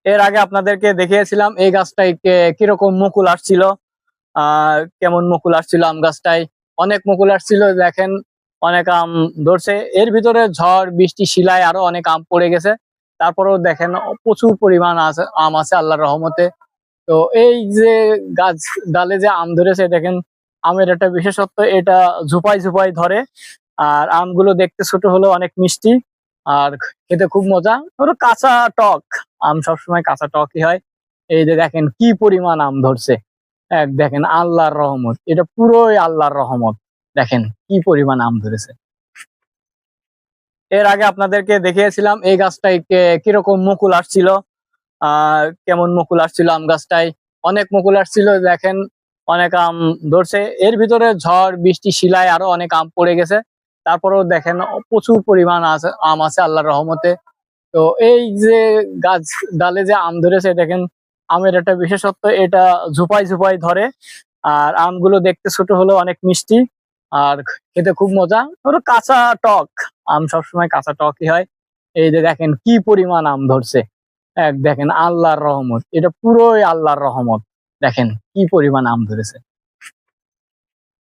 এর আগে আপনাদেরকে দেখিয়েছিলাম এই গাছটায় কিরকম মুকুল আসছিল। কেমন মুকুল আসছিল আম গাছটায়। অনেক মুকুল আসছিল, দেখেন অনেক আম ধরছে। এর ভিতরে ঝড় বৃষ্টি শিলায় আরো অনেক আম পড়ে গেছে। তারপরেও দেখেন প্রচুর পরিমাণ আম আছে আল্লাহর রহমতে। তো এই যে গাছ ডালে যে আম ধরেছে, দেখেন আমের একটা বিশেষত্ব, এটা ঝুপাই ঝুপাই ধরে। আর আমগুলো দেখতে ছোট হলেও অনেক মিষ্টি, আর খেতে খুব মজা। ওর কাঁচা টক, আম সবসময় কাঁচা টকই হয়। এই যে দেখেন কি পরিমাণ আম ধরছে। দেখেন আল্লাহর রহমত, এটা পুরোই আল্লাহর রহমত। দেখেন কি পরিমাণ আম ধরেছে। এর আগে আপনাদেরকে দেখিয়েছিলাম এই গাছটায় কিরকম মুকুল আসছিল। কেমন মুকুল আসছিল আম গাছটায়। অনেক মুকুল আসছিল, দেখেন অনেক আম ধরছে। এর ভিতরে ঝড় বৃষ্টি শিলায় আরো অনেক আম পড়ে গেছে। তারপরেও দেখেন প্রচুর পরিমাণ আম আছে আল্লাহর রহমতে। তো এই যে গাছ ডালে যে আম ধরেছে, দেখেন আমের একটা বিশেষত্ব, এটা ঝুপাই ঝুপাই ধরে। আর আমগুলো দেখতে ছোট হলেও অনেক মিষ্টি, আর খেতে খুব মজা। ওর কাঁচা টক, আম সবসময় কাঁচা টকই হয়। এই যে দেখেন কি পরিমাণ আম ধরছে। দেখেন আল্লাহর রহমত, এটা পুরোই আল্লাহর রহমত। দেখেন কি পরিমাণ আম ধরেছে।